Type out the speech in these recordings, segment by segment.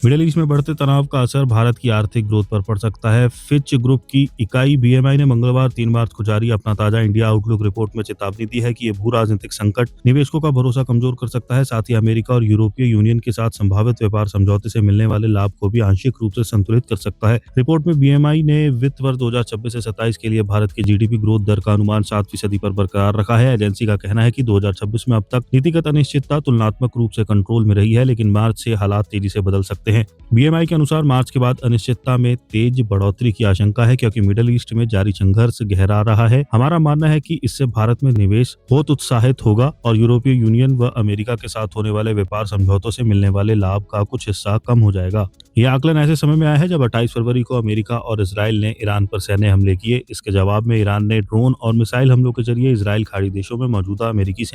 Middle east में बढ़ते तनाव का असर भारत की आर्थिक ग्रोथ पर पड़ सकता है। फिच ग्रुप की इकाई बीएमआई ने मंगलवार 3 मार्च को जारी अपना ताजा इंडिया आउटलुक रिपोर्ट में चेतावनी दी है कि ये भू राजनीतिक संकट निवेशकों का भरोसा कमजोर कर सकता है। साथ ही अमेरिका और यूरोपीय यूनियन के साथ संभावित व्यापार समझौते से मिलने वाले लाभ को भी आंशिक रूप से संतुलित कर सकता है। रिपोर्ट में बीएमआई ने वित्त वर्ष 2026 से 27 के लिए भारत की जीडीपी ग्रोथ दर का अनुमान 7% पर बरकरार रखा है। एजेंसी का कहना है कि 2026 में अब तक नीतिगत अनिश्चितता तुलनात्मक रूप से कंट्रोल में रही है, लेकिन मार्च से हालात तेजी से बदल सकते हैं। बीएमआई के अनुसार मार्च के बाद अनिश्चितता में तेज बढ़ोतरी की आशंका है, क्योंकि मिडिल ईस्ट में जारी संघर्ष गहरा रहा है। हमारा मानना है कि इससे भारत में निवेश बहुत उत्साहित होगा और यूरोपीय यूनियन व अमेरिका के साथ होने वाले व्यापार समझौतों से मिलने वाले लाभ का कुछ हिस्सा कम हो जाएगा। यह आकलन ऐसे समय में आया है जब 28 फरवरी को अमेरिका और इजराइल ने ईरान पर सैन्य हमले किए। इसके जवाब में ईरान ने ड्रोन और मिसाइल हमलों के जरिए इजराइल खाड़ी देशों में मौजूदा अमेरिकी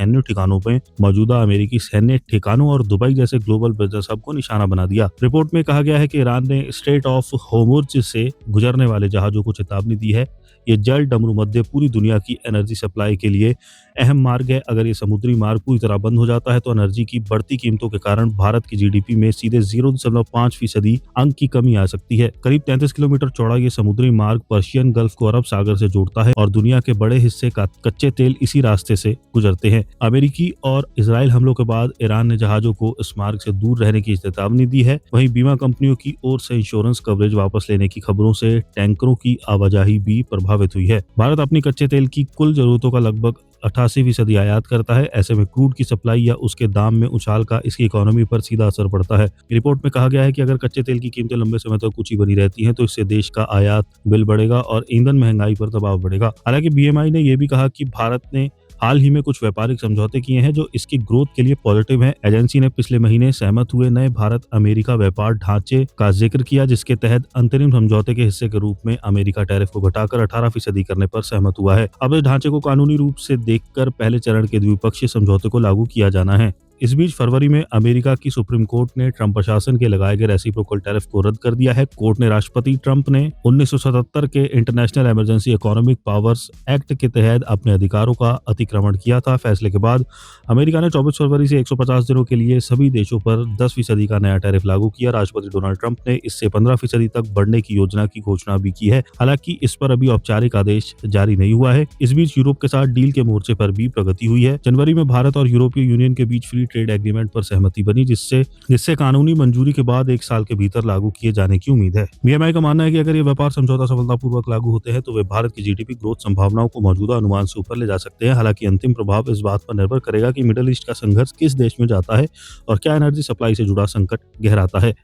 सैन्य ठिकानों और दुबई जैसे ग्लोबल बिजनेस हब को निशाना बना दिया। रिपोर्ट में कहा गया है कि ईरान ने स्ट्रेट ऑफ होर्मुज से गुजरने वाले जहाजों को चेतावनी दी है। ये जल डमरू मध्य पूरी दुनिया की एनर्जी सप्लाई के लिए अहम मार्ग है। अगर ये समुद्री मार्ग पूरी तरह बंद हो जाता है तो एनर्जी की बढ़ती कीमतों के कारण भारत की जीडीपी में सीधे 0.5% अंक की कमी आ सकती है। करीब 33 किलोमीटर चौड़ा ये समुद्री मार्ग पर्शियन गल्फ को अरब सागर से जोड़ता है और दुनिया के बड़े हिस्से का कच्चे तेल इसी रास्ते से गुजरते हैं। अमेरिकी और इजराइल हमलों के बाद ईरान ने जहाजों को इस मार्ग से दूर रहने की चेतावनी दी है। वहीं बीमा कंपनियों की ओर से इंश्योरेंस कवरेज वापस लेने की खबरों से टैंकरों की आवाजाही भी प्रभावित हुई है। भारत अपनी कच्चे तेल की कुल जरूरतों का लगभग 88% आयात करता है। ऐसे में क्रूड की सप्लाई या उसके दाम में उछाल का इसकी इकोनॉमी पर सीधा असर पड़ता है। रिपोर्ट में कहा गया है कि अगर कच्चे तेल की कीमतें लंबे समय तक ऊंची बनी रहती हैं तो इससे देश का आयात बिल बढ़ेगा और ईंधन महंगाई पर दबाव बढ़ेगा। हालांकि बीएमआई ने यह भी कहा कि भारत ने हाल ही में कुछ व्यापारिक समझौते किए हैं जो इसकी ग्रोथ के लिए पॉजिटिव हैं। एजेंसी ने पिछले महीने सहमत हुए नए भारत अमेरिका व्यापार ढांचे का जिक्र किया, जिसके तहत अंतरिम समझौते के हिस्से के रूप में अमेरिका टैरिफ को घटाकर 18% करने पर सहमत हुआ है। अब इस ढांचे को कानूनी रूप से देखकर पहले चरण के द्विपक्षीय समझौते को लागू किया जाना है। इस बीच फरवरी में अमेरिका की सुप्रीम कोर्ट ने ट्रंप प्रशासन के लगाए गए रेसिप्रोकल टैरिफ को रद्द कर दिया है। कोर्ट ने राष्ट्रपति ट्रंप ने 1977 के international emergency economic powers act के तहत अपने अधिकारों का अतिक्रमण किया था। फैसले के बाद अमेरिका ने 24 फरवरी से 150 दिनों के लिए सभी देशों पर 10% का नया टैरिफ लागू किया। राष्ट्रपति डोनाल्ड ट्रंप ने इससे 15% तक बढ़ने की योजना की घोषणा भी की है। हालांकि इस पर अभी औपचारिक आदेश जारी नहीं हुआ है। इस बीच यूरोप के साथ डील के मोर्चे पर भी प्रगति हुई है। जनवरी में भारत और यूरोपीय यूनियन के बीच फ्री ट्रेड एग्रीमेंट पर सहमति बनी, जिससे कानूनी मंजूरी के बाद 1 साल के भीतर लागू किए जाने की उम्मीद है। बीएमआई का मानना है कि अगर ये व्यापार समझौता सफलतापूर्वक लागू होते हैं तो वे भारत की जीडीपी ग्रोथ संभावनाओं को मौजूदा अनुमान से ऊपर ले जा सकते हैं। हालांकि अंतिम प्रभाव इस बात पर निर्भर करेगा कि मिडिल ईस्ट का संघर्ष किस देश में जाता है और क्या एनर्जी सप्लाई से जुड़ा संकट गहराता है।